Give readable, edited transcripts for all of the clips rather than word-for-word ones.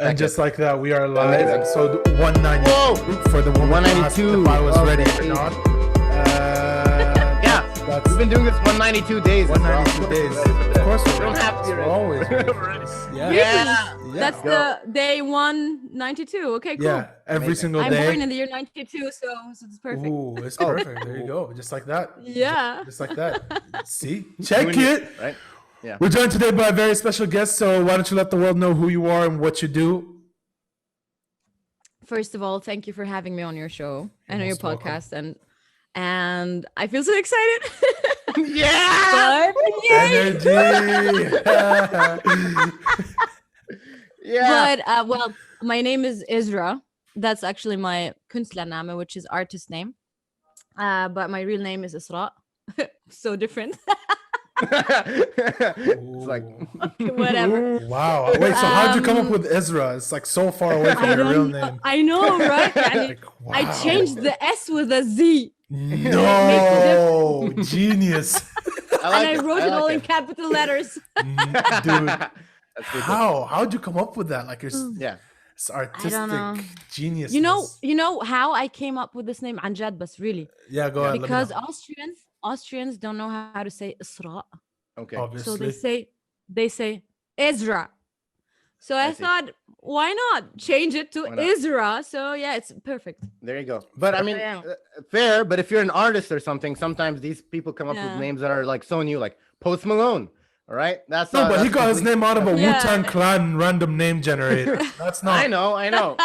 And just like that, we are live. Amazing. Episode 192 Whoa! for the woman 192. if I was ready or Okay. not. Yeah, That's we've been doing this 192 days. 192 days. Of course, We we're don't ready. have to be We're ready. always ready. We're ready. Yeah. Yeah. That's Go. the day 192. Okay, cool. Yeah, every Amazing. single I'm day. born in the year 92, so it's perfect. Ooh, it's Oh. perfect. There you go. Just like that. Yeah. Just like that. See? Check Doing it. Right? Yeah. We're joined today by a very special guest. So why don't you let the world know who you are and what you do? First of all, thank you for having me on your show and on your most welcome. podcast, and I feel so excited. Yeah. But yay! Energy. Yeah. But well, my name is Izraa. That's actually my Künstlername, which is artist name. But my real name is Israa. So different. It's like Whatever. Wow. Wait, so how'd you come up with Izraa? It's like so far away from I your don't real know. name. I know, right? Yani, Like, I wow. changed the S with a Z. No, genius. I like And I it. wrote it all like in capital letters. Dude, That's pretty cool. how'd you come up with that? Like, Yeah. it's artistic know. genius. You know how I came up with this name, Anjad, but really, Yeah, go ahead. because let me Austrians don't know how to say Isra, Okay. know. so Obviously. they say Izraa. So I see. thought, why not change it to Why not? Izraa? So yeah, it's perfect. There you go. But I mean, Yeah. fair. But if you're an artist or something, sometimes these people come up Yeah. with names that are like so new, like Post Malone. All right, that's No, but he that's got his complete- name out of a Yeah. Wu-Tang Clan random name generator. That's not. I know.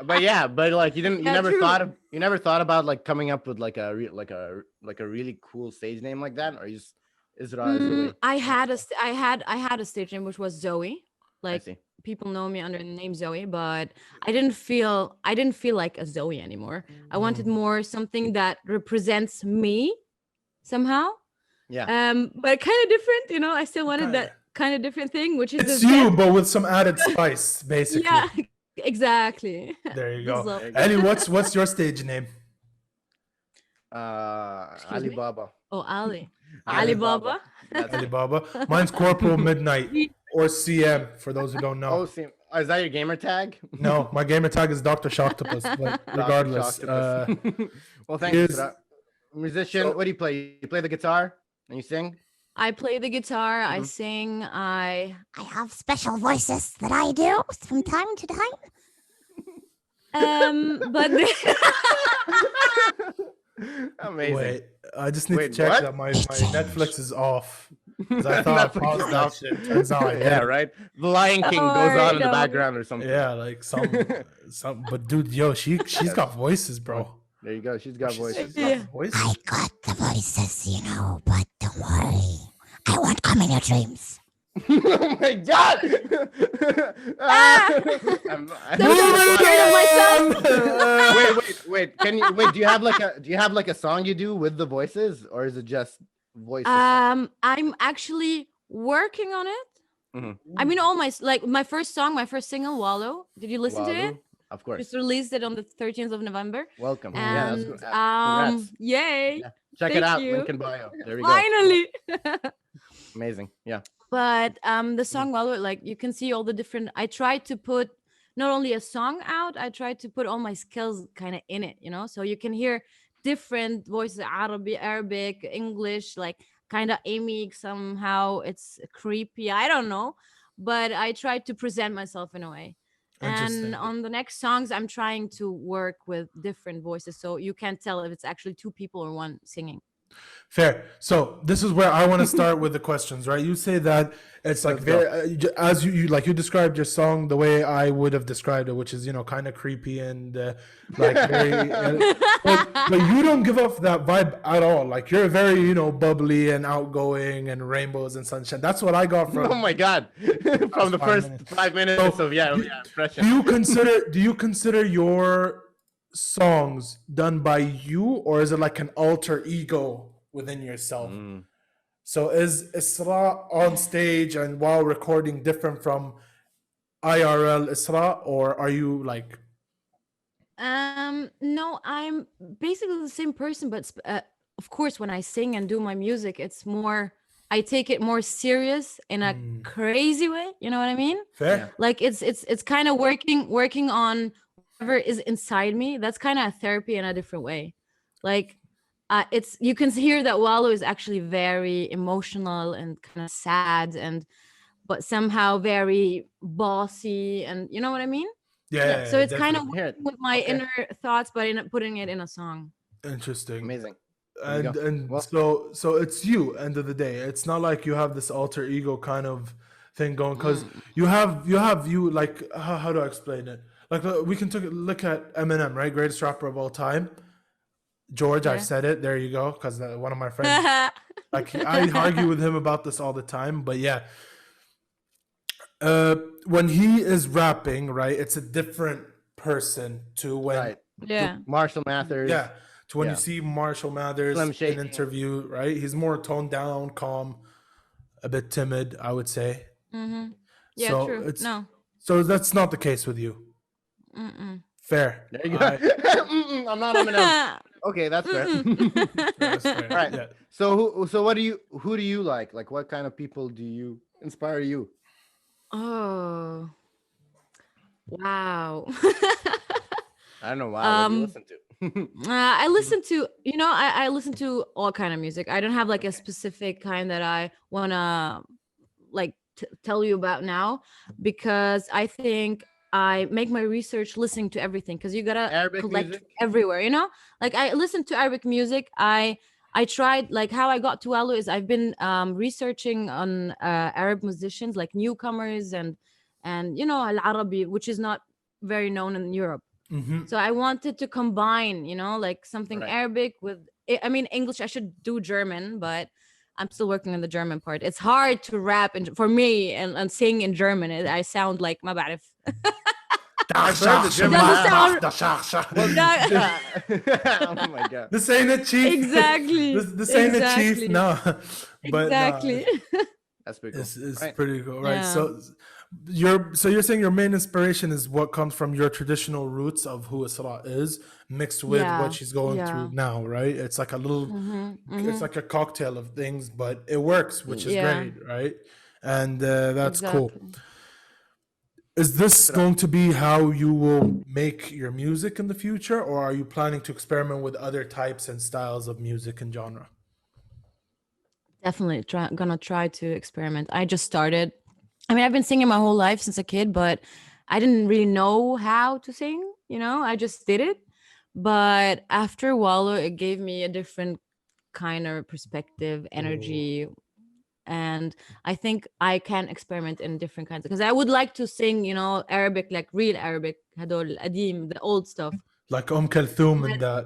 But yeah, but like you didn't, you Yeah, never true. thought about like coming up with like a really cool stage name like that, or you just Izraa is really. I had a stage name which was Zoe. I Like see. people know me under the name Zoe, but I didn't feel like a Zoe anymore. I wanted more something that represents me somehow. Yeah. But kind of different, you know. I still wanted that kind of different thing, which is It's a you, Z. but with some added spice, basically. Yeah, exactly. There you Just go. love- There you go. Ellie, what's your stage name? Excuse me? Alibaba. Oh, Ali. Alibaba. Alibaba. That's Alibaba. Mine's Corporal Midnight or CM for those who don't know. Oh, see, is that your gamer tag? No, my gamer tag is Dr. Shocktopus, but regardless. Shocktopus. Well, thanks here's- for that. Musician, so- what do you play? You play the guitar and you sing? I play the guitar. I Mhm. sing. I have special voices that I do from time to time. but Amazing. Wait, I just need Wait, to check what? that my Netflix is off. 'Cause I thought I Netflix paused is that off. shit. Turns out I Yeah, did. right. The Lion King Oh, goes on in the no. background or something. Yeah, like some. But dude, yo, she's got voices, bro. There you go. She's got voice. She's Yeah. got voices. I got the voices, but don't worry. I won't come in your dreams. Oh my god! Ah! I'm- So scared of myself. wait. Can you wait? Do you have like a song you do with the voices, or is it just voices? I'm actually working on it. Mhm. I mean, all my first song, my first single, Wallow. Did you listen to it? Walu? Of course. Just released it on the 13th of November. Welcome. Yeah, that's And good. Congrats. yay! Yeah. Check it thank out. you. Link in bio. There we go. Finally. Amazing. Yeah. But the song Wallow, like you can see all the different. I tried to put not only a song out, I tried to put all my skills kind of in it, you know, so you can hear different voices: Arabic, English, like kind of Amy. Somehow it's creepy. I don't know, but I tried to present myself in a way. Interesting. And on the next songs, I'm trying to work with different voices, so you can't tell if it's actually two people or one singing. Fair. So this is where I want to start with the questions, right? You say that it's like Let's go. very as you like you described your song the way I would have described it, which is kind of creepy and like very. But you don't give off that vibe at all. Like you're very bubbly and outgoing and rainbows and sunshine. That's what I got from. Oh my god! From the 5 first minutes. 5 minutes So, of yeah, do- impression. Do you consider your songs done by you, or is it like an alter ego within yourself? Mm. So is Israa on stage and while recording different from IRL Israa, or are you like? No, I'm basically the same person, but of course, when I sing and do my music, it's more I take it more serious in a crazy way. You know what I mean? Fair. Like it's kind of working on whatever is inside me. That's kind of therapy in a different way. Like it's you can hear that Wallo is actually very emotional and kind of sad and but somehow very bossy and you know what I mean? Yeah. So it's kind of definitely. Hear it. with my Okay. inner thoughts, but putting it in a song. Interesting. Amazing. There you And go. and Well- so it's you. End of the day, it's not like you have this alter ego kind of thing going because you have you like how do I explain it? Like we can look at Eminem, right? Greatest rapper of all time. George, Yeah. I've said it. There you go. Because one of my friends, like I argue with him about this all the time. But yeah, when he is rapping, right, it's a different person to when Right. Yeah. Marshall Mathers. yeah, to when Yeah. you see Marshall Mathers Slim in Shady. an interview, right? He's more toned down, calm, a bit timid, I would say. Mm-hmm. Yeah, So true. it's No. so that's not the case with you. Mm-mm. Fair. There you go. I'm not Eminem. Okay, that's fair. That's fair. All right. Yeah. So who do you like? Like what kind of people do you inspire you? Oh. Wow. I don't know. Wow, what do you Um, listen to? I listen to, I listen to all kind of music. I don't have like a specific kind that I wanna like tell you about now because I think I make my research listening to everything because you gotta Arabic collect music? everywhere. Like I listen to Arabic music. I tried like how I got to Alu is I've been researching on Arab musicians like newcomers and Al Arabi, which is not very known in Europe. Mm-hmm. So I wanted to combine, like something Right. Arabic with, I mean, English. I should do German, but I'm still working on the German part. It's hard to rap for me and sing in German. I sound like ما بعرف. I've heard the German Doesn't sound- oh my god. This ain't a chief. Exactly. This ain't a chief. Exactly. No. But Exactly. That's pretty cool. it's Right. pretty cool, right? Yeah. So you're saying your main inspiration is what comes from your traditional roots of who Israa is, mixed with Yeah, what she's going yeah. through now, right? It's like a little, it's like a cocktail of things, but it works, which is Yeah. great, right? And that's cool. Exactly. Is this going to be how you will make your music in the future, or are you planning to experiment with other types and styles of music and genre? Definitely gonna try to experiment. I just started. I mean, I've been singing my whole life since a kid, but I didn't really know how to sing. I just did it. But after Wallo, it gave me a different kind of perspective, energy, and I think I can experiment in different kinds. Because I would like to sing, Arabic, like real Arabic, هدول القديم, the old stuff. Like Kulthum and that.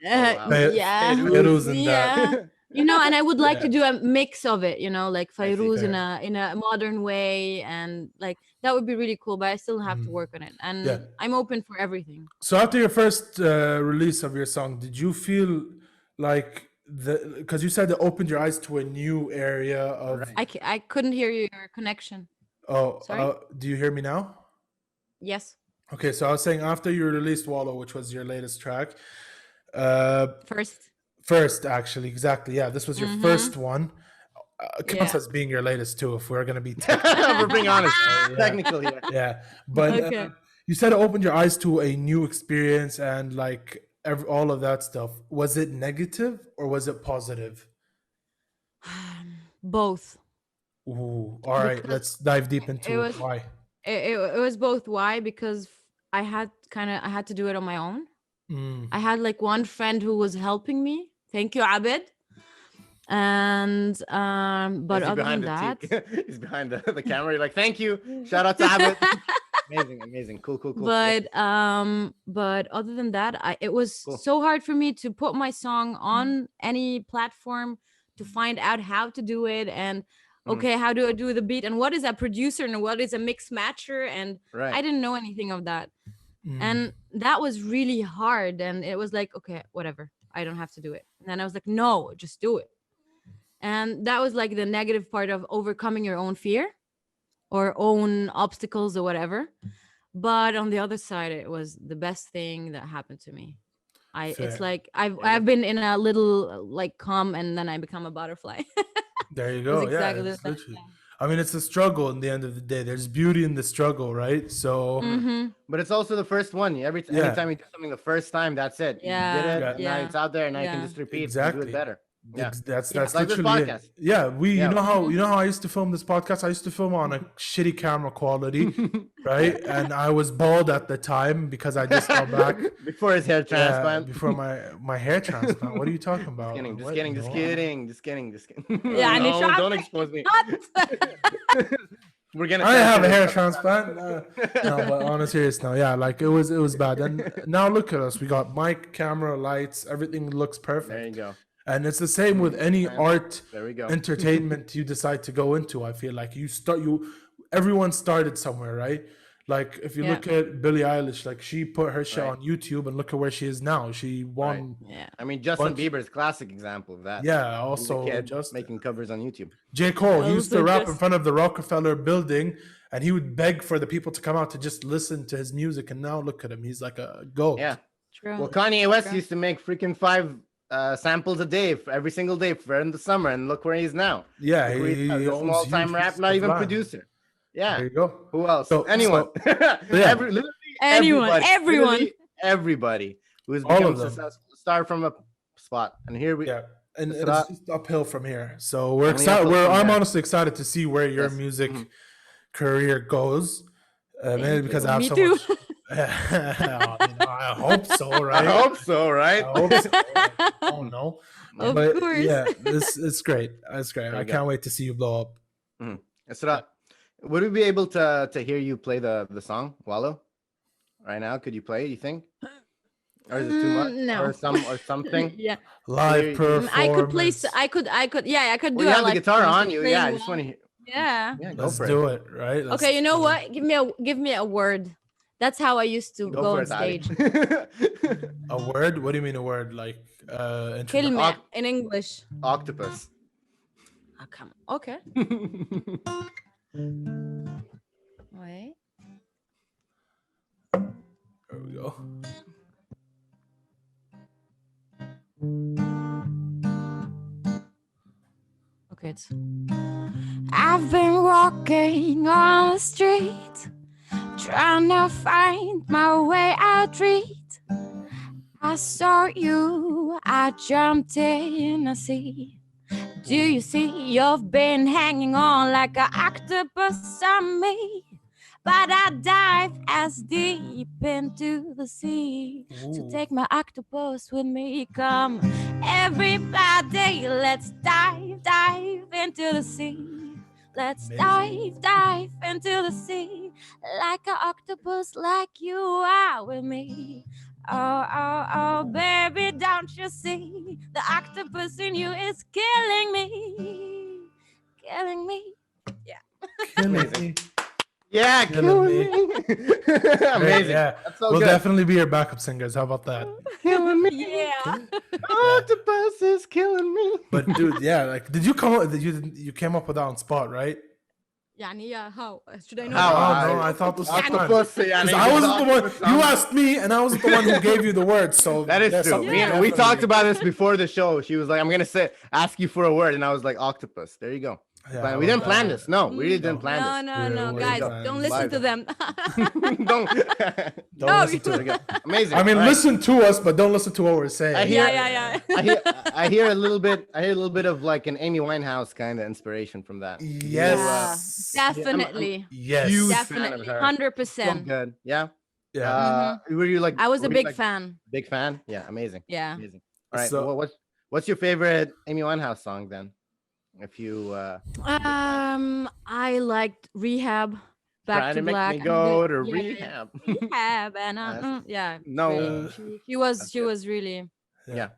wow. Yeah, Fairuz and that. yeah. And I would like Yeah. to do a mix of it, like I see. Fairuz in Fair. a modern way, and like that would be really cool. But I still have to work on it, and Yeah. I'm open for everything. So after your first release of your song, did you feel like because you said it opened your eyes to a new area of Right. I couldn't hear your connection. oh Sorry? do you hear me now? Yes, Okay, so I was saying after you released Wallow, which was your latest track, first actually, exactly, yeah, this was your first one. Counts Yeah. as being your latest too, if we're gonna be We're being honest. Technical here. yeah, but Okay. you said it opened your eyes to a new experience and like all of that stuff. Was it negative or was it positive? both. Ooh, all right, Because let's dive deep into it it. was- Why? It was both. Why? Because I had to do it on my own. I had like one friend who was helping me. Thank you, Abed. And but Is he other than behind that, he's behind the camera. You're like, thank you. Shout out to Abed. Amazing. Cool. but other than that, it was Cool. so hard for me to put my song on any platform to find out how to do it and okay, how do I do the beat and what is a producer and what is a mix matcher, and Right. I didn't know anything of that. Mm. And that was really hard, and it was like, okay, whatever, I don't have to do it. And then I was like, no, just do it. And that was like the negative part of overcoming your own fear or own obstacles or whatever. But on the other side, it was the best thing that happened to me. It's Fair. like I've been in a little like calm, and then I become a butterfly. There you It's go. Yeah, exactly the it's same. literally. I mean, it's a struggle. In the end of the day, there's beauty in the struggle, right? So Mm-hmm. But it's also the first one. Anytime you do something the first time, that's it. You did Yeah, it, Yeah. and now yeah, it's out there, and now you can yeah. just repeat and do exactly. it better. Yeah, That's Yeah. like this literally it. podcast. Yeah, you Yeah. know how I used to film this podcast. I used to film on a shitty camera quality, right? And I was bald at the time because I just got back. Before his hair Yeah, transplant. before my hair transplant. What are you talking about? Just What? kidding, just No. kidding, just kidding, just kidding. Yeah, and No, don't expose me. We're gonna. I have a hair censor transplant. No, but on a serious note, yeah, like it was bad. And now look at us. We got mic, camera, lights. Everything looks it. There you perfect. go. And it's the same with any art There we go. entertainment you decide to go into. I feel like everyone started somewhere, right? Like if you Yeah. look at Billie Eilish, like she put her shit Right. on YouTube and look at where she is now. She won. Yeah. I mean, Justin Bunch- Bieber's classic example of that. Yeah, He was a also kid just making covers on YouTube. J. Cole, he used to Also rap in just- front of the Rockefeller building and he would beg for the people to come out to just listen to his music. And now look at him. He's like a goat. Yeah. True. Well, Kanye West Okay. used to make freaking 5 samples a day every single day for in the summer, and look where he's now. Yeah. Look where he's now. He's a owns small time huge rap, pieces not of even land. producer. Yeah. There you go. Who else? So- Anyone. yeah. Literally Anyone, everybody. everyone. Literally everybody who has All become of them. successful start from a spot. And here we Yeah. And It's it's not- just uphill from here. So we're Only excited. uphill from I'm there. honestly excited to see where your Yes. music Mhm. career goes. Mainly Thank because you. I have Me so too. much. I hope so, right? I hope so, right? I hope so. I don't know. Of But course. yeah, it's great. It's great. There I you go. can't wait to see you blow up. Israa, would we be able to hear you play the song Wallow right now? Could you play it, you think? Or is it too much? No. Or something? Yeah. Live you- performance. I could play. I could. Yeah, I could Well, do you a have the live guitar performance on of you. playing Yeah, I just well. want to hear. Yeah. Yeah, go Let's for do it. it, right? Let's Okay, you know do what? Give me a word. That's how I used to go for on it, Ali. stage. it. A word? What do you mean a word? Like introduction? Kilme in English. Octopus. Oh, come on. Okay. Wait. There we go. Okay, it's. I've been walking on the street, trying to find my way out. I saw you, I jumped in the sea. Do you see you've been hanging on like an octopus on me? But I dive as deep into the sea to Ooh. take my octopus with me. Come, everybody, let's dive into the sea. Let's Amazing. dive into the sea like an octopus, like you are with me. Oh, baby, don't you see? The octopus in you is killing me. Killing me. Killing me. Yeah, Killing killing me. Great, Amazing. Yeah. That's so We'll good. definitely be your backup singers. How about that? Killing me. Yeah. Octopus is killing me. But dude, yeah, like did you come up you came up with that on spot, right? Yani, yeah, how? Should I know? How? that? Oh, no, I thought this was fun. Octopus. Yeah, 'Cause name I is wasn't the one. octopus. You asked me, and I was the one who gave you the word. So That is there's true. something We definitely- talked about this before the show. She was like, "I'm gonna ask you for a word," and I was like, "Octopus." There you go. Yeah, But I we didn't love plan that. this. No, we really No. didn't plan No, this. no, We're no, way guys, fans. don't listen Live. to them. Don't. Don't No, listen to it. Amazing. I mean, All right. listen to us, but don't listen to what we're saying. I hear- yeah. I hear a little bit. I hear a little bit of like an Amy Winehouse kind of inspiration from that. Yes. Definitely. Yes. Huge fan of Definitely. her. 100%. So good. Yeah. Yeah. Were you like? I was a were you, big like, fan. Big fan. Yeah. Amazing. Yeah. Amazing. All right. So- what's your favorite Amy Winehouse song then? If you I liked Rehab, Back trying to to make Black. me go to Yeah, rehab. Rehab, and yeah. No. really. She was really Yeah.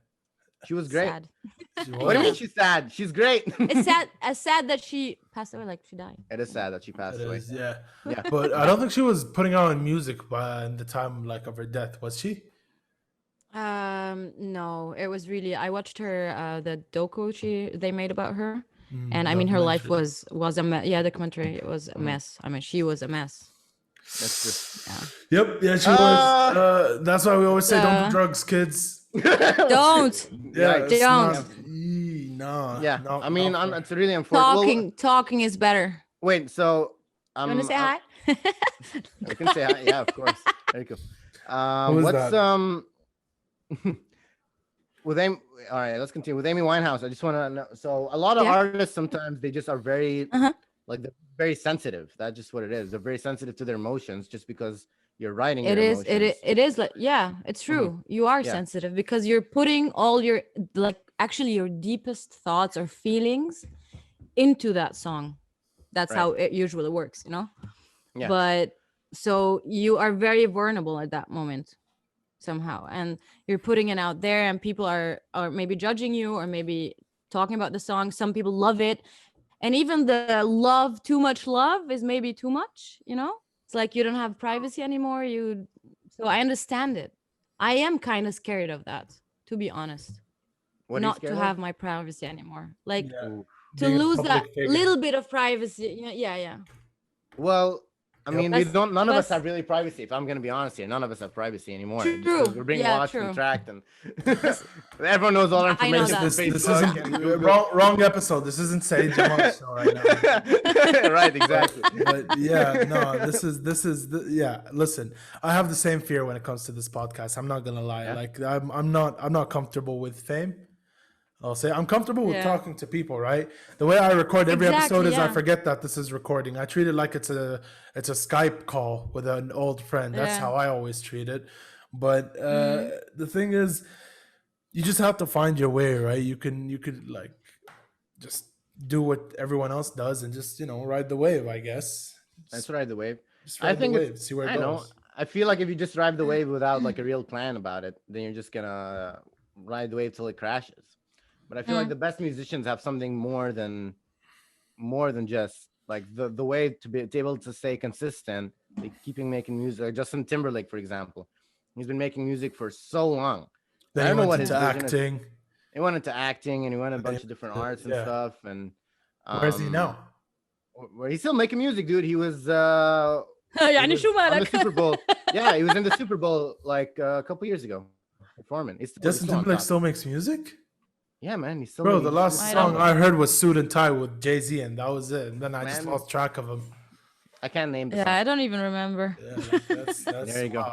She was great. sad. She What do you was. mean she's sad? She's great. It's sad. Sad that she passed away, like she died. It is sad that she passed It away. is, yeah. Yeah. But I don't think she was putting out music by the time like of her death, was she? No, it was really. I watched her the docu they made about her, Mm, and I mean her life documentary. was a mess. Yeah, documentary. It was a mess. I mean, she was a mess. That's true. Yep, yeah, she was. That's why we always say don't Uh, do drugs, kids. Don't. Yeah, Yikes. it's Don't. not- No. Yeah, no, I mean, not for- it's really unfortunate. Talking is better. Wait, so You want to say hi? I can say hi. Yeah, of course. Very cool. Who is What's that? with Amy? All right, let's continue with Amy Winehouse. I just want to know. So a lot of Yeah. artists sometimes they just are very Uh-huh. like they're very sensitive. That's just what it is. They're very sensitive to their emotions just because you're writing It their is. emotions. It is like yeah. It's true. You are Yeah. sensitive because you're putting all your like actually your deepest thoughts or feelings into that song. That's Right. how it usually works, you know. Yeah. But so you are very vulnerable at that moment somehow, and you're putting it out there, and people are maybe judging you or maybe talking about the song. Some people love it, and even the love, too much love is maybe too much, you know. It's like you don't have privacy anymore. So I understand it. I am kind of scared of that, to be honest. What are you Not scared to of? have my privacy anymore, like Yeah. Ooh. to Being a lose public that figure. little bit of privacy. Yeah. Well, I Yep. mean, we That's- don't. None of us that's- have really privacy. If I'm gonna be honest here, none of us have privacy anymore. True. Just 'cause we're being Yeah, watched true. and tracked, and everyone knows all our I know information that. from This Facebook and isn't Google. wrong episode. This isn't Saeed Jamal's show right now. Right, exactly. But yeah, no, this is yeah. Listen, I have the same fear when it comes to this podcast. I'm not gonna lie. Yeah. Like I'm not comfortable with fame. I'll say I'm comfortable with Yeah. talking to people, right? The way I record every episode Exactly, is I yeah. forget that this is recording. I treat it like it's a Skype call with an old friend. That's Yeah. how I always treat it. But the thing is, you just have to find your way, right? You could like just do what everyone else does and just ride the wave, I guess. That's right. The wave. Just I ride think the it's- wave, see where it I know. goes. I feel like if you just ride the wave without like a real plan about it, then you're just gonna ride the wave till it crashes. But I feel like the best musicians have something more than just like the way to be able to stay consistent, like keeping making music. Like Justin Timberlake, for example, he's been making music for so long. Then I he don't know went what his into vision is. acting. He went into acting and he went a bunch of different arts and Yeah. stuff. And Where's he now? Where he's still making music, dude. He was يعني was شو on the مالك؟ Super Bowl. Yeah, he was in the Super Bowl like a couple years ago, performing. He's Justin still on Timberlake top. still makes music? Yeah, man, he's still. Bro, making the last music. I song don't- I heard was Suit and Tie with Jay-Z, and that was it. And then I just Man. lost track of him. I can't name the Yeah, song. I don't even remember. Yeah, like, that's There you go.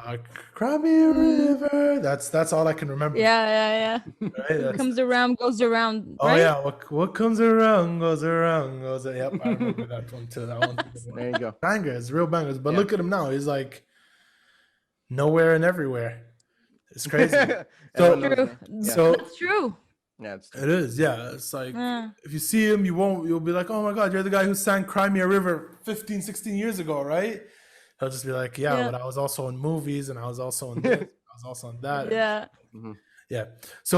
Cry me a river. That's all I can remember. Yeah. Right? That's- Comes around, goes around. oh Right? yeah, what comes around goes around goes. Yep, I remember that one too. That one. There you go. Bangers, real bangers. But Yeah. look at him now. He's like nowhere and everywhere. It's crazy. Everyone knows True. that. Yeah. So That's true. Yeah, it's it is. Yeah, it's like Yeah. if you see him, you'll be like, oh my god, you're the guy who sang "Cry Me a River" 15, 16 years ago, right? He'll just be like, yeah, Yeah. but I was also in movies, and I was also in this, I was also in that. Yeah. Yeah. So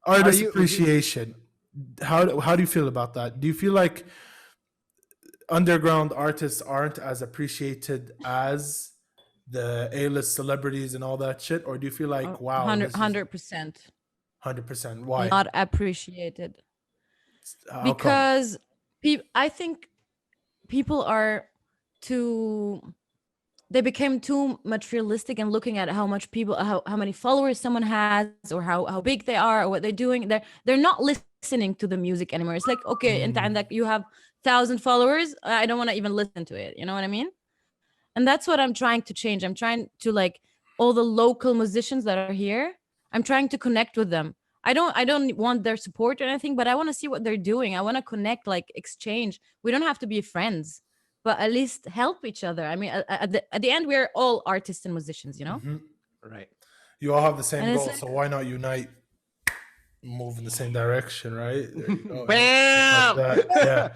artist you- appreciation. How do you feel about that? Do you feel like underground artists aren't as appreciated as the A-list celebrities and all that shit, or do you feel like wow, 100%. 100%? Why? Not appreciated. How come? Because I think people are they became too materialistic and looking at how much people how many followers someone has or how big they are or what they're doing. They're not listening to the music anymore. It's like, okay, انت عندك you have 1,000 followers, I don't want to even listen to it, you know what I mean? And that's what I'm trying to change. I'm trying to like all the local musicians that are here, I'm trying to connect with them. I don't want their support or anything, but I want to see what they're doing. I want to connect, like exchange. We don't have to be friends, but at least help each other. I mean, at the end, we're all artists and musicians, you know? Mhm. right. You all have the same And it's goal, like- so why not unite? Move in the same direction, right? There you go. Bam! Like that, yeah.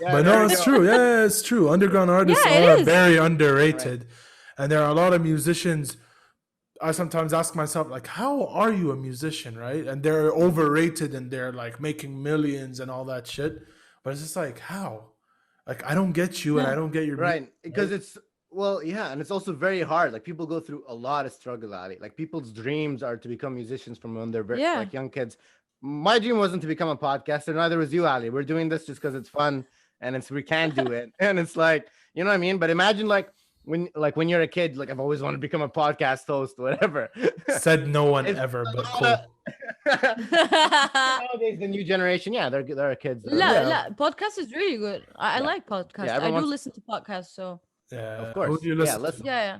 Yeah, But there no, you it's go. true. Yeah, it's true. Underground artists Yeah, it are is. very underrated, and there are a lot of musicians. I sometimes ask myself, like, how are you a musician, right? And they're overrated, and they're like making millions and all that shit. But it's just like, how? Like, I don't get you, and I don't get your Right. Because it's well, yeah, and it's also very hard. Like people go through a lot of struggle at it. Like people's dreams are to become musicians from when they're very Yeah. like young kids. My dream wasn't to become a podcaster, neither was you, Ali. We're doing this just because it's fun and we can do it. And it's like, you know what I mean? But imagine like when you're a kid, like I've always wanted to become a podcast host, whatever. Said no one It's ever, a but lot cool. of- Nowadays, the new generation, yeah, there are kids. That La, are, Yeah. podcast is really good. I Yeah. like podcasts. Yeah, I do everyone's- listen to podcasts. So Yeah. Of course. Who do you Yeah, listen listen. to? yeah.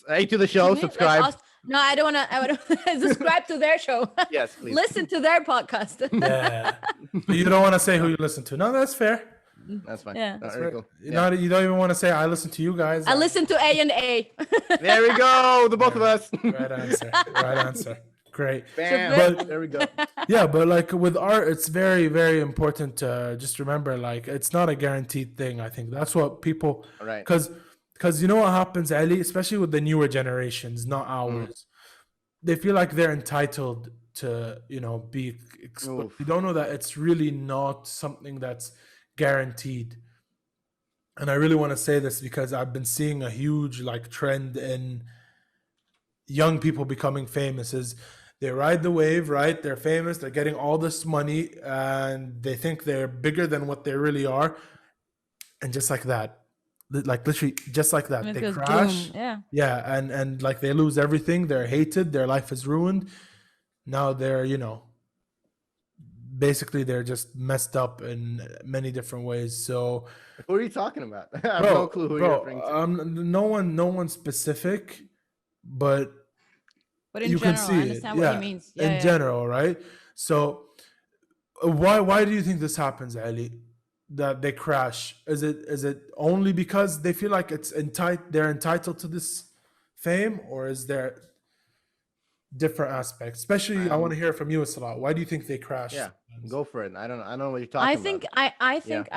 Hey, to the show, Me? Like subscribe. us- no, I don't want to. I want to subscribe to their show. Yes, please. Listen to their podcast. Yeah. But you don't want to say who you listen to. No, that's fair. That's fine. Yeah. All right, cool. You know, you don't even want to say I listen to you guys. I listen to A&A. There we go. The both of us. Right answer. Right answer. Great. Bam. But- There we go. Yeah, but like with art, it's very, very important to just remember, like, it's not a guaranteed thing. I think that's what people, All right. because you know what happens, Ali, especially with the newer generations, not ours. They feel like they're entitled to, be. Oof. You don't know that it's really not something that's guaranteed. And I really want to say this because I've been seeing a huge like trend in young people becoming famous. Is they ride the wave, right? They're famous, they're getting all this money, and they think they're bigger than what they really are. And just like that, like literally just like that, And it they goes crash. boom. Yeah. Yeah, and like they lose everything, they're hated, their life is ruined. Now they're, basically they're just messed up in many different ways. So Who are you talking about? I have no clue who you're referring to. no one specific, but But in you general, can see I understand it. what Yeah, he means. in general, right? So why do you think this happens, Ali? That they crash? Is it only because they feel like they're entitled to this fame, or is there different aspects? Especially, I want to hear from you, Israa. Why do you think they crash? Yeah, go for it. I don't know what you're talking I think about.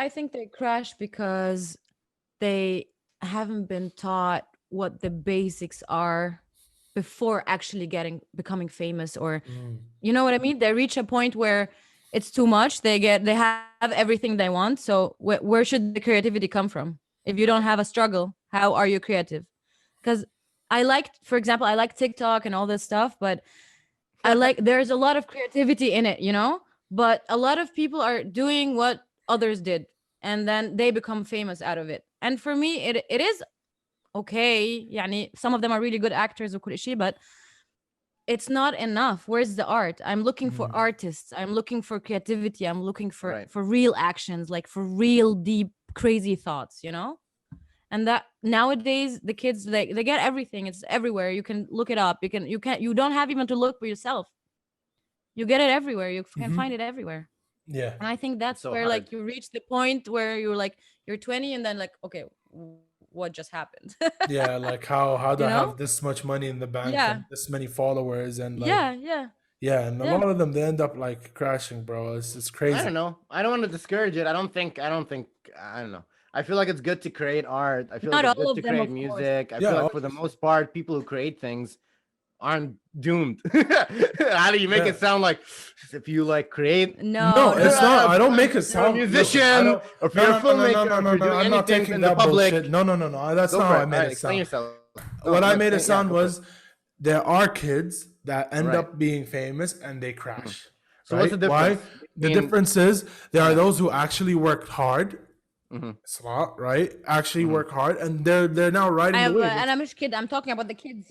I think they crash because they haven't been taught what the basics are before actually becoming famous, or you know what I mean? They reach a point where it's too much. They have everything they want. So where should the creativity come from? If you don't have a struggle, how are you creative? Because for example, I like TikTok and all this stuff, but there's a lot of creativity in it, but a lot of people are doing what others did, and then they become famous out of it. And for me, it is okay. يعني, some of them are really good actors, وكل شيء, but it's not enough. Where's the art? I'm looking for artists. I'm looking for creativity. I'm looking for real actions, like for real deep, crazy thoughts, And that nowadays the kids, they get everything. It's everywhere. You can look it up. You don't have even to look for yourself. You get it everywhere. You can find it everywhere. Yeah. And I think that's so where hard. like you reach the point where you're 20 and then like, okay, what just happened? Yeah, like how do I You have know? this much money in the bank Yeah. and this many followers, and like yeah. and a Yeah. lot of them, they end up like crashing, bro. It's crazy. I don't know. I don't want to discourage it. I don't know. I feel like it's good to create art. I feel Not like it's all good to of them, create of course. music. I Yeah, feel like for the most part, people who create things aren't doomed. How do you make Yeah. it sound like if you like create No, No, it's not. I don't make it if you're a sound. musician, listen, I don't- or if you're a filmmaker, or if you're doing I'm not anything taking in the that public, bullshit. No. That's go not for how I it. made Alright, it explain sound. yourself. What I made it Yeah, sound go for was there are kids that end Right. up being famous and they crash. So what's the difference? Why? The between- difference is there are those who actually worked hard. Mhm. Smart, right? Actually work hard, and they're now riding the wave. and I'm a kid. I'm talking about the kids.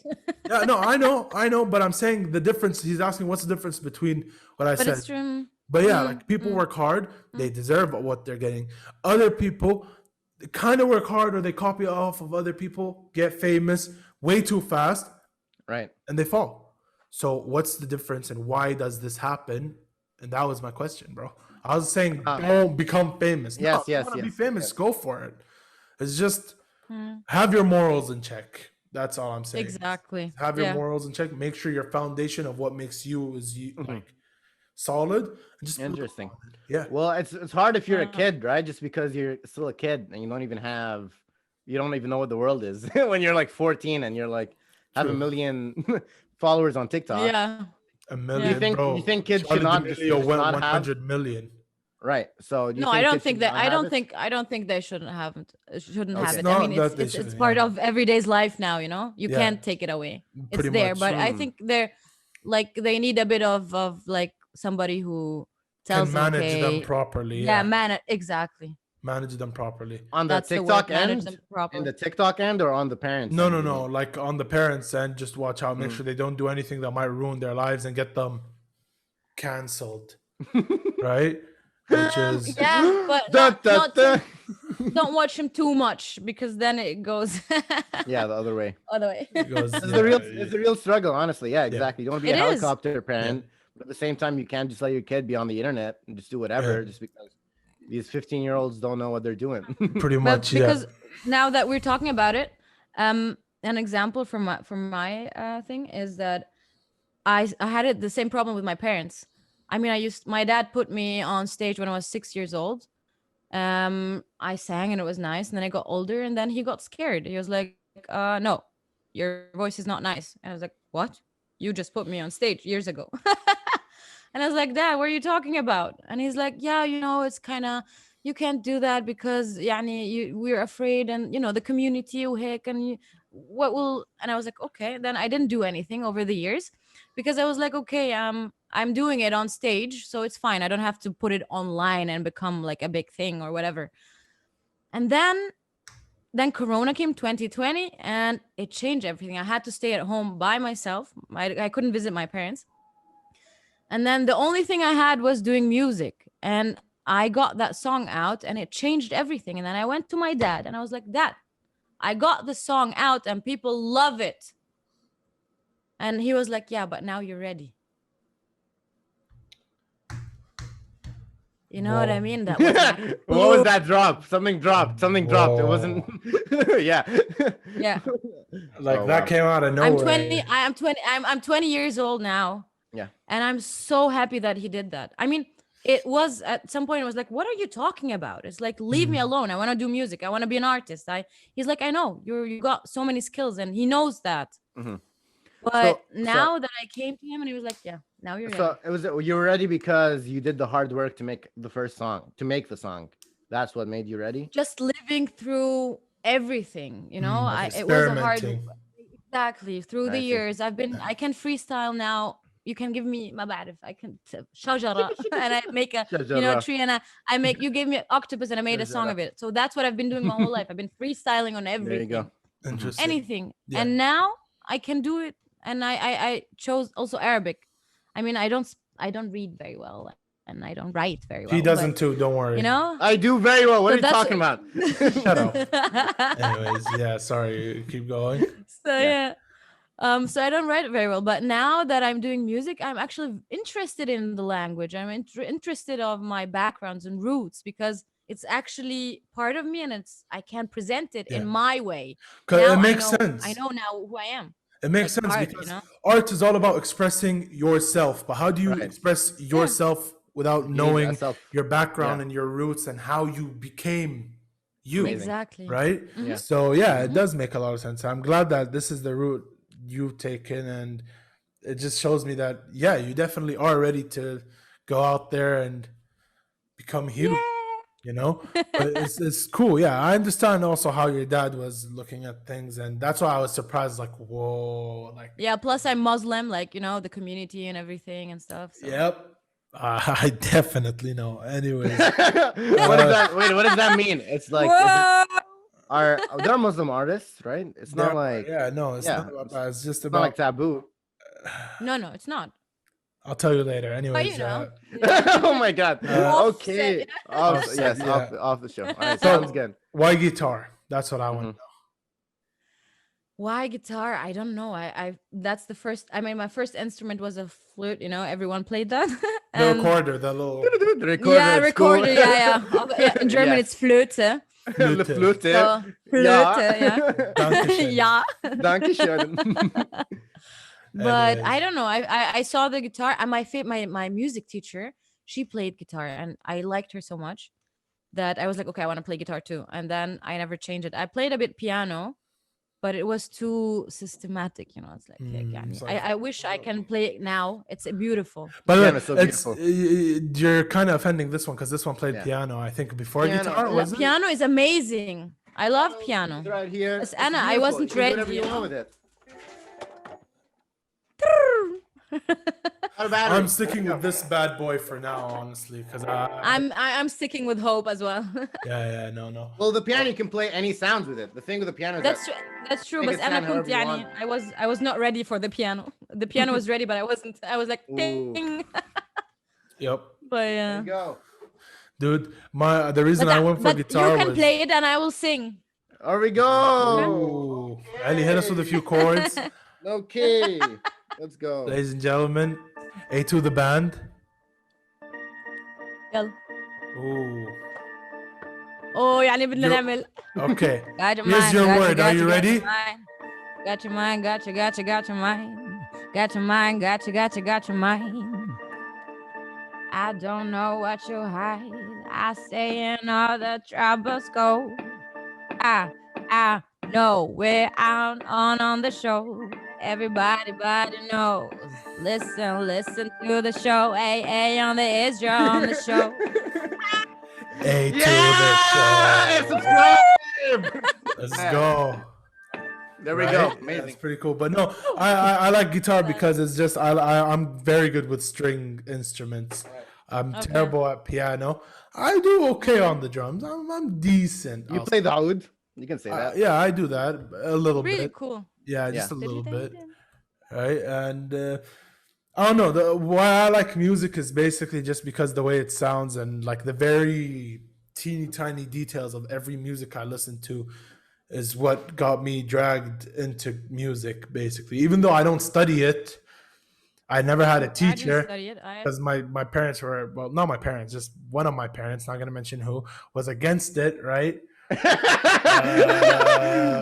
Yeah, no, I know, but I'm saying the difference. He's asking what's the difference between what I But said. it's true. But yeah, like people work hard, they deserve what they're getting. Other people kind of work hard, or they copy off of other people, get famous way too fast, Right. and they fall. So what's the difference, and why does this happen? And that was my question, bro. I was saying don't become famous. Yes, if you yes, wanna be yes, famous, yes. go for it. It's just have your morals in check. That's all I'm saying. Exactly. Have your Yeah. morals in check. Make sure your foundation of what makes you is like solid. And just build Interesting. upon it. Yeah. Well, it's hard if you're a Uh. kid, right? Just because you're still a kid and you don't even know what the world is when you're like 14 and you're like have a True. million followers on TikTok. Yeah. A million. You think- bro. you think kids Charli should not just- D'Amelio should went not have- 100 million. Right. So do you No, I don't kids think should that. not I have don't it? think. I don't think they shouldn't have it. Shouldn't Okay. have It's it. I not mean, that it's they it's, it's shouldn't, part yeah. of everyday's life now. You Yeah. can't take it away. It's Pretty there, much. but I Mm. think they're like they need a bit of like somebody who Can tells them, manage them okay, properly. yeah, man, exactly. manage them properly. On the That's the word, TikTok manage end, them in properly. the TikTok end, or on the parents? No, end, no, you no. mean? Like on the parents' end, just watch out. Make Mm. sure they don't do anything that might ruin their lives and get them canceled. Right? Which is Yeah, but Dun, dun, not dun. don't watch him too much because then it goes Yeah, the other way. other way. it goes, It's yeah, the real. It's a real struggle, honestly. Yeah, exactly. You don't want to be It a is. helicopter parent, but at the same time, you can't just let your kid be on the internet and just do whatever, Yeah. just because these 15-year-olds don't know what they're doing. pretty But much. because now that we're talking about it, an example from my thing is that I had it the same problem with my parents. I mean, my dad put me on stage when I was 6 years old. I sang and it was nice, and then I got older, and then he got scared. He was like, no, your voice is not nice. And I was like, what? You just put me on stage years ago. And I was like, Dad, what are you talking about? And he's like, yeah, it's kind of, you can't do that because we're afraid, and the community وهيك, and what will. And I was like, okay. Then I didn't do anything over the years because I was like, okay, I'm doing it on stage, so it's fine. I don't have to put it online and become like a big thing or whatever. And then Corona came, 2020, and it changed everything. I had to stay at home by myself. I couldn't visit my parents. And then the only thing I had was doing music. And I got that song out, and it changed everything. And then I went to my dad and I was like, Dad, I got the song out and people love it. And he was like, yeah, but now you're ready. You know what I Whoa. mean? That was like, What was that drop? Something dropped. Something dropped. It wasn't. Yeah. yeah. like Oh, that wow. came out of nowhere. I'm 20. I'm 20 years old now. Yeah. And I'm so happy that he did that. I mean, it was at some point, it was like, what are you talking about? It's like, leave me alone. I want to do music. I want to be an artist. He's like, I know you got so many skills, and he knows that. Mhm. But So- now that I came to him, and he was like, yeah, now you're ready. So it was. You were ready because you did the hard work to make the first song. To make the song, that's what made you ready. Just living through everything, it was a hard. Experimenting. Exactly. Through I the see. years, I can freestyle now. You can give me my bad if I can shajara and I make a Shajara. tree, and you gave me an octopus and I made a song Shajara. of it. So that's what I've been doing my whole life. I've been freestyling on everything. There you go. Interesting. Anything. Yeah. And now I can do it. And I chose also Arabic. I mean, I don't read very well, and I don't write very well. He doesn't but, too. Don't worry. I do very well. What So are you that's- talking about? Shut up. Anyways, yeah. Sorry. Keep going. So yeah. So I don't write it very well, but now that I'm doing music, I'm actually interested in the language. I'm interested of my backgrounds and roots because it's actually part of me, and I can present it in Yeah. my way. 'Cause Now it makes I know, sense. I know now who I am. It makes like sense art, because you know? art is all about expressing yourself. But how do you Right. express yourself without knowing yourself. your background Yeah. and your roots and how you became you? Amazing. Exactly. Right? Yeah. So yeah, it does make a lot of sense. I'm glad that this is the route you've taken, and it just shows me that yeah, you definitely are ready to go out there and become huge. But it's cool. Yeah, I understand also how your dad was looking at things, and that's why I was surprised. Like, whoa, like Yeah. Plus, I'm Muslim, like the community and everything and stuff. So. yep. I definitely know. Anyways, What is that? Wait, what does that mean? It's like Whoa! they're Muslim artists, right? It's not like yeah, no, it's yeah, not about that. It's just it's not like about. taboo. No, it's not. I'll tell you later. But Anyways, Oh my god. Okay. Offset. Yes, yeah. off the show. All right, So- sounds good. why guitar? That's what I want. to know. Why guitar? I don't know. That's the first. I mean, my first instrument was a flute. Everyone played that. The And- recorder, the little The recorder. Yeah, at recorder. school. Yeah. In German, Yes. it's Flöte. The flute. So, Flöte, yeah. Dankeschön. Yeah. Dankeschön. But Anyways. I don't know. I saw the guitar, and my music teacher, she played guitar, and I liked her so much that I was like, okay, I want to play guitar too. And then I never changed it. I played a bit piano, but it was too systematic. It's like, it's like- I wish I can play it now. It's beautiful. By the way, Piano's so beautiful. you're kind of offending this one because this one played Yeah. piano. I think before Piano. guitar was it? Piano is amazing. I love piano. It's right here. Yes, It's Anna, I beautiful. wasn't You can do whatever ready, you you want know? with it. Out of battery. I'm sticking with this bad boy for now, honestly, because I'm sticking with hope as well. no. Well, the piano you can play any sounds with it. The thing with the piano is That's that that's true. Make But it sound أنا كنت however you يعني want. I was not ready for the piano. The piano was ready, but I wasn't. I was like Ooh. ding. Yep, But there yeah. you go. dude. The reason I went for But guitar you can was. play it and I will sing. There we go. Ooh, Ali, hit us with a few chords, Okay. Let's go. ladies and gentlemen. A2 the band. يلا. Ooh. يعني بدنا You're- نعمل. Okay. Got your Here's mind, your got you, word. got Are you, you got ready? your mind. Got your mind, got you, got you, got your mind. Got your mind, got you, got you, got your mind. I don't know what you hide. I stay in all the troubles go. I know we're out on the show. Everybody knows. Listen to the show. A on the Izraa on the show. A to Yeah! the show. Subscribe! Let's go. There we Right? go. That's Amazing. pretty cool. But no, I like guitar because it's just I'm very good with string instruments. I'm Okay. terrible at piano. I do okay on the drums. I'm decent. You I'll play the oud. You can say say. that. Yeah, I do that a little Really bit. cool. Yeah, just a Yeah. little bit. Right, and I don't know. Why I like music is basically just because the way it sounds and like the very teeny tiny details of every music I listen to is what got me dragged into music. Basically, even though I don't study it, I never had a I didn't teacher study it. because my parents were, well, not my parents, just one of my parents, not gonna mention who, was against it. Right.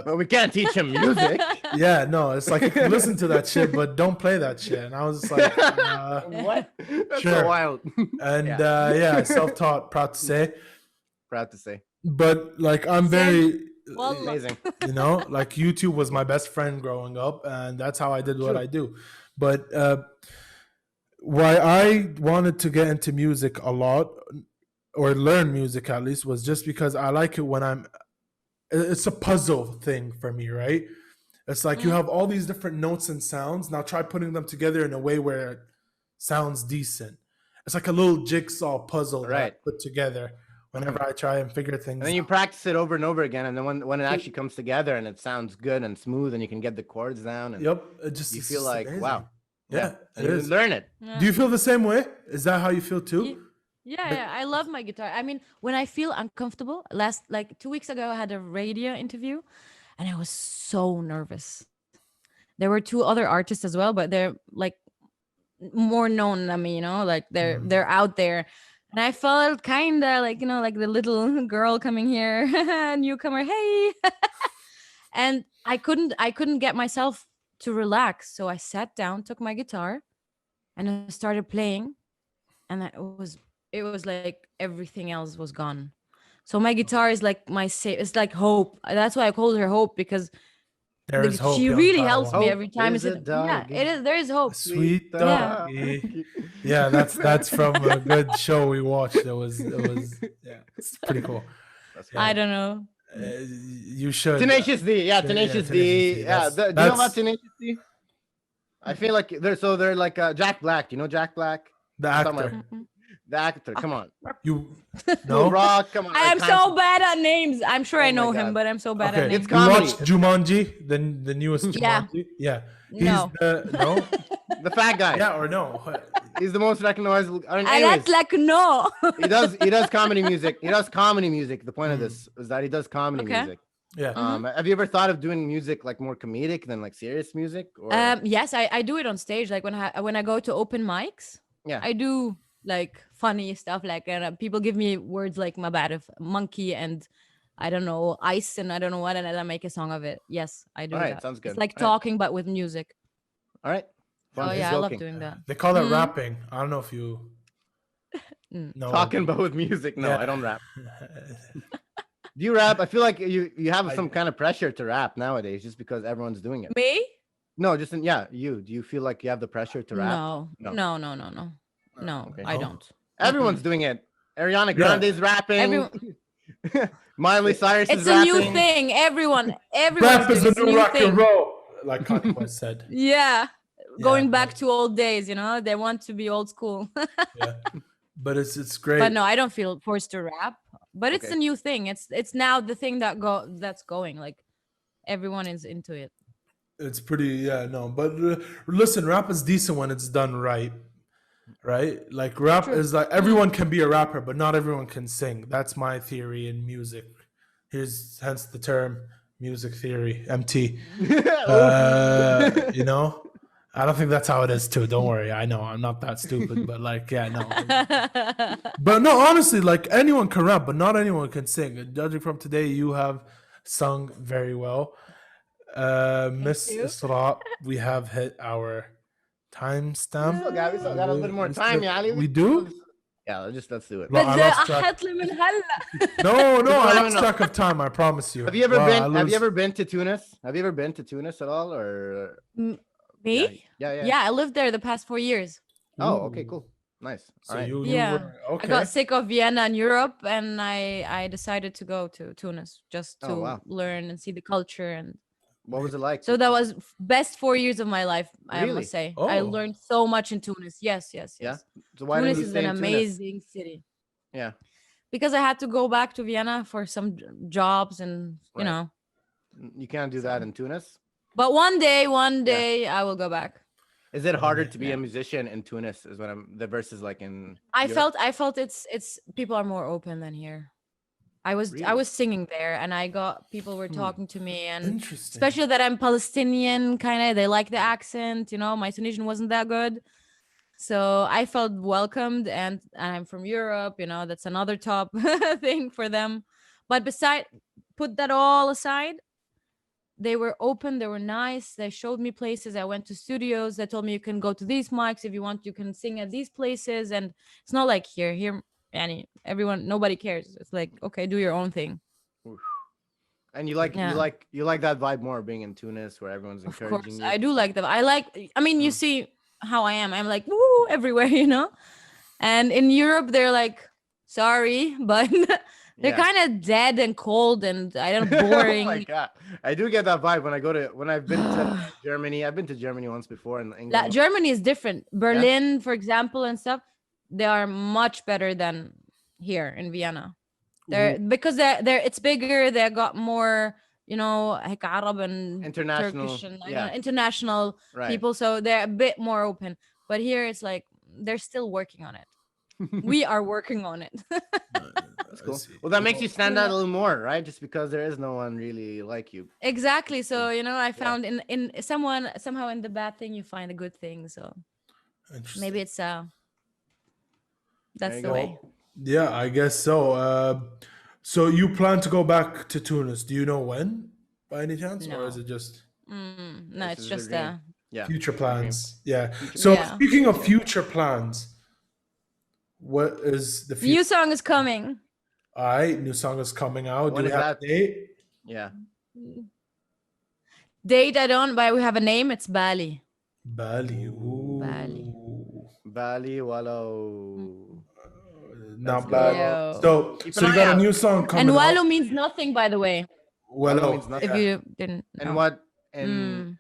But we can't teach him music. Yeah, no, it's like you can listen to that shit, but don't play that shit. And I was just like, What? That's Sure. so wild. and Yeah. self-taught, proud to say. Proud to say. But like, I'm very, Well, Amazing. you know, like YouTube was my best friend growing up, and that's how I did what True. I do. But why I wanted to get into music a lot, or learn music at least, was just because I like it when it's a puzzle thing for me, right? It's like you have all these different notes and sounds. Now try putting them together in a way where it sounds decent. It's like a little jigsaw puzzle that I Right. put together whenever I try and figure things And then you out. practice it over and over again, and then when it actually comes together and it sounds good and smooth, and you can get the chords down, and Yep. It just you it's feel just like, amazing. wow. Yeah, And it you is. learn it. yeah. Do you feel the same way? Is that how you feel too? Yeah, I love my guitar. I mean, when I feel uncomfortable, like 2 weeks ago, I had a radio interview and I was so nervous. There were two other artists as well, but they're like more known than me, you know, like they're out there. And I felt kind of like, you know, like the little girl coming here, newcomer, hey. And I couldn't get myself to relax. So I sat down, took my guitar, and I started playing. And it was like everything else was gone. So my guitar is like my safe. It's like hope. That's why I called her Hope, because There is hope. she young really helps Padawan. me Hope every time. is It's a yeah, dog. it is. There is hope. Sweet Yeah. doggy. Yeah, that's from a good show we watched. It was yeah, it's pretty cool. That's I don't know. You should. Tenacious D, yeah, Tenacious D. Tenacious D. Yeah, That's- do you know that's- about Tenacious D? I feel like they're like Jack Black. You know Jack Black, the Something actor. Mm-mm. the actor. Come on, You no no. Rock. Come on, I am can't- so bad at names. I'm sure I Oh my know him, God. but I'm so bad Okay, at you names. It's comedy. watched Jumanji, the newest Yeah. Jumanji. Yeah. He's No. no. the fat guy. Yeah or no? He's the most recognizable. I mean, And anyways, that's like no. he does comedy music. He does comedy music. The point of this is that he does comedy Okay. music. Yeah. Have you ever thought of doing music like more comedic than like serious music? Or Yes, I do it on stage. Like when I go to open mics, yeah, I do like funny stuff. Like people give me words like my bad of monkey and I don't know ice and I don't know what, and then I make a song of it. Yes, I do All right, that. sounds good. It's like All right. talking but with music. all right. Fun. Oh He's yeah, I love joking. doing that. They call that Mhm. rapping. I don't know if you Mm. know. Talking about with music. No, Yeah. I don't rap. Do you rap? I feel like you have I some do. kind of pressure to rap nowadays just because everyone's doing it. Me? No, just you. Do you feel like you have the pressure to rap? No. No. No, no, no, no. No, okay. I No? don't. Everyone's doing it. Ariana Yeah. Grande's rapping. Everyone- Miley Cyrus It's is a rapping. new thing. Everyone Rap is the it's a new rock thing. and roll, like Conquest said. Yeah. going back to old days, they want to be old school. Yeah. But it's great. But no, I don't feel forced to rap. But it's Okay. a new thing. It's now the thing that's going. Like everyone is into it. It's pretty, but listen, rap is decent when it's done right. Right? Like rap True. is like everyone can be a rapper, but not everyone can sing. That's my theory in music. Hence the term music theory, MT. I don't think that's how it is too. Don't worry. I know I'm not that stupid, but like, yeah, no. But no, honestly, like anyone can rap, but not anyone can sing. And judging from today, you have sung very well. Miss you. Israa, we have hit our timestamp. We still got a little more time, Ali. We do? Yeah, let's do it. Well, I بدي lost track. أحط لي من هلا. No, I No, lost no. track of time. I promise you. Have you ever Wow, been? I Have you lose- ever been to Tunis? Have you ever been to Tunis at all? Or Me? yeah. Yeah, I lived there the past 4 years. Oh, okay, cool, nice. So All right. you Yeah. were, okay. I got sick of Vienna and Europe, and I decided to go to Tunis just to Oh, wow. learn and see the culture. And What was it like? so that was best 4 years of my life, I Really? must say. I Oh. learned so much in Tunis. Yes. Yeah? So why Tunis didn't you is stay an in Tunis? amazing city. Yeah. Because I had to go back to Vienna for some jobs and Right. You can't do that in Tunis. But one day I will go back. Is it harder to be Yeah. a musician in Tunis? Is what I'm the versus like in. I felt it's people are more open than here. I Really? was singing there, and I got people were Hmm. talking to me, and Interesting. especially that I'm Palestinian, kind of they like the accent. My Tunisian wasn't that good, so I felt welcomed, and I'm from Europe. That's another top thing for them. But put that all aside, they were open, they were nice, they showed me places. I went to studios, they told me you can go to these mics if you want, you can sing at these places. And it's not like here everyone, nobody cares. It's like, okay, do your own thing. And you Yeah. like that vibe more being in Tunis where everyone's Of encouraging course, you. I do like that. I mean, you see how I am. I'm like, woo, everywhere, And in Europe, they're like, sorry, but they're Yeah. kind of dead and cold, and I don't know, boring. Oh my god, I do get that vibe when I've been to Germany. I've been to Germany once before, and Germany is different. Berlin, for example, and stuff, they are much better than here in Vienna. Because they're it's bigger. They got more, هيك Arab and International, Turkish and yeah. international Right. people, so they're a bit more open. But here it's like they're still working on it. We are working on it. That's cool. Well, that makes you stand out a little more, right? Just because there is no one really like you. Exactly. So I found in somehow in the bad thing you find a good thing. So maybe it's that's you the go. way. Yeah, I guess so. So you plan to go back to Tunis? Do you know when, by any chance, or is No. it just No, This it's is your just dream. Yeah. future plans? Yeah. So Yeah. speaking of future plans, what is the future? new song is coming. All right, new song is coming out. When Do we is have that? a date? Yeah. Date I don't, but we have a name. It's Bali. Bali. Ooh. Bali. Bali, wallow. Not That's bad. Yo. So Keep so an you eye got a out. new song coming And out. Walu means nothing, by the way. Well, Walu means nothing. If you didn't And know. what Mm.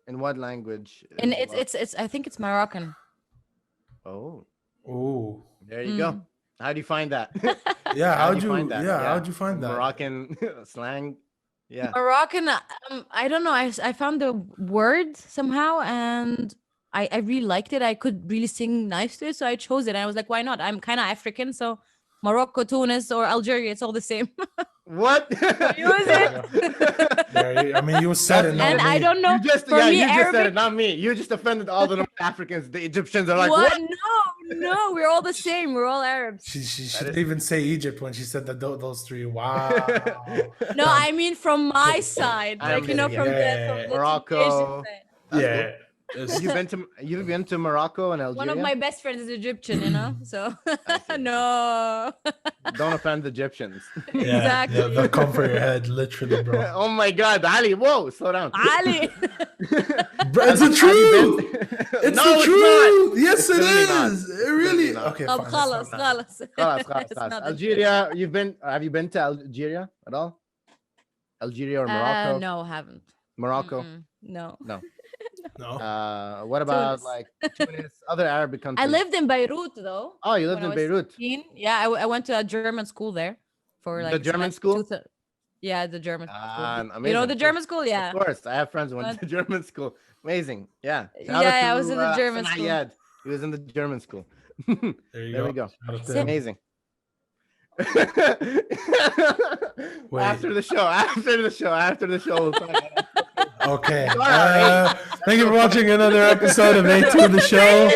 in what language? And is wallow? it's I think it's Moroccan. Oh, oh, there you go. How do you find that? yeah. How'd you find that? How'd you find that? Moroccan slang. Yeah. Moroccan. I don't know. I found the word somehow, and I really liked it. I could really sing nice to it, so I chose it. And I was like, why not? I'm kind of African, so Morocco, Tunis, or Algeria, it's all the same. What? Use it. Yeah, I mean, you said it. And not I me. don't know. You just for yeah, me, you just said Arabic. it, not me. You just offended all the North Africans. The Egyptians are like, what? what? No, we're all the same. We're all Arabs. She That didn't is- even say Egypt when she said that those three. Wow. No, I mean from my side, I'm like kidding, from yeah. the Morocco. Tunisian side. Yeah. You've been to Morocco and Algeria? One of my best friends is Egyptian, so see. no. Don't offend the Egyptians. Exactly. Yeah, they'll come for your head, literally, bro. Oh my God, Ali! Whoa, slow down. Ali. Bro, it's the truth. It's No, the it's truth. not. Yes, It's it really not. is. It It's really. really not. Okay, طب fine. خلاص it's not. خلاص. خلاص. It's not the Algeria, have you been to Algeria at all? Algeria or Morocco? No, haven't. Morocco. No. No. No. What about Tunis. like Tunis, other Arabic countries? I lived in Beirut though. Oh, you lived when I in was Beirut. 16. Yeah, I went to a German school there for like The German semester- school? Yeah, the German school. Amazing. You know the Cool. German school? Yeah. Of course, I have friends who went to German school. Amazing. Yeah. Shout out Yeah, I was to, in the German school. Saeed. He was in the German school. There you There go. we go. Shout out to Sim- him. Amazing. Wait. After the show, we'll talk about it. Okay. You are Thank you for watching another episode of A2 the show.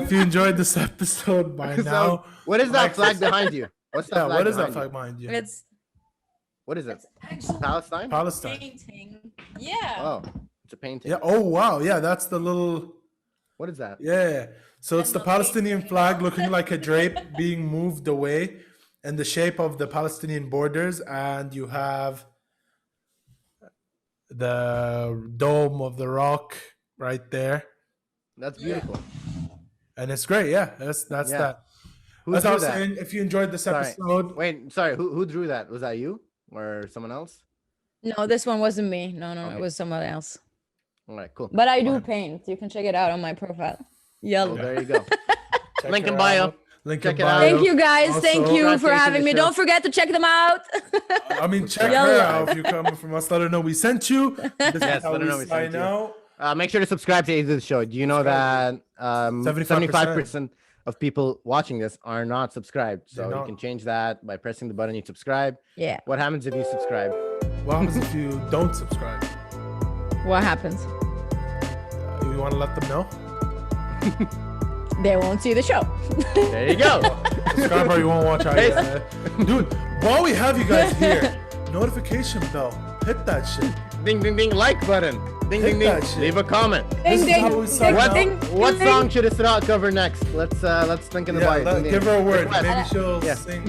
If you enjoyed this episode by So, now, what is like that flag this. behind you? What's that yeah, flag what is that behind you? flag behind you? It's What is it? it's actually Palestine? Palestine. painting. Yeah. Oh, it's a painting. Yeah. Oh wow. Yeah, that's the little. What is that? Yeah. So it's And the the Palestinian painting. flag looking like a drape being moved away in the shape of the Palestinian borders, and you have the dome of the rock right there, That's beautiful. and it's great. Yeah, that's Yeah. that. Who As I drew was that? saying, if you enjoyed this Sorry. episode, Wait, sorry. Who drew that? Was that you or someone else? No, this one wasn't me. No, Okay. it was someone else. All right, cool. But I do Fine. paint. You can check it out on my profile. Well, Yellow. there you go. check Link in her bio. out. Link Check in it out. bio. Thank you guys. Thank Also- you for Congratulations having to me. the Don't show. forget to check them out. I mean, check Yalla. her out if you come from us. Let her know we sent you. This is Yes, how let her we know we sent sign you. out. Make sure to subscribe to the show. Do you know that 75% of people watching this are not subscribed? So They're you not. can change that by pressing the button you subscribe. Yeah. What happens if you subscribe? What happens if you don't subscribe? What happens? You want to let them know? They won't see the show. There you go. Subscribe or you won't watch our dude. While we have you guys here, notification bell. Hit that shit. Ding, ding, ding. Like button. Ding, Hit ding, ding. that shit. Leave a comment. This is how we sign What, out. what song should Israa cover next? Let's think in the Yeah, bio. give her a word. Request. Maybe she'll Yeah. sing.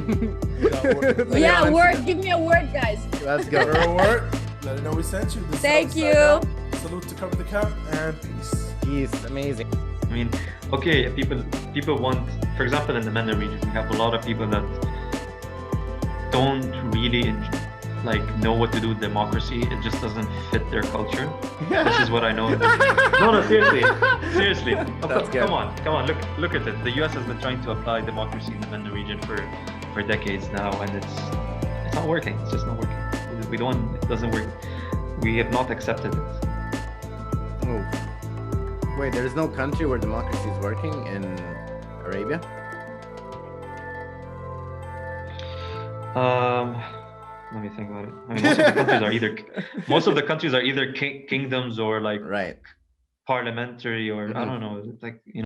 that word. Like Yeah, on word. Instagram. Give me a word, guys. Let's Give her go. a word. Let her know we sent you. This is Thank how we sign you. out. Salute to cover the cap and peace. He's amazing. I mean, okay, people want, for example, in the MENA region, we have a lot of people that don't really know what to do with democracy. It just doesn't fit their culture. This is what I know. No, seriously. Oh, That's good. come on. Look at it. The US has been trying to apply democracy in the MENA region for decades now, and it's not working. It's just not working. It doesn't work. We have not accepted it. Oh. Wait, there is no country where democracy is working in Arabia? Let me think about it. I mean, most of the countries are either kingdoms or Right. parliamentary or I don't know,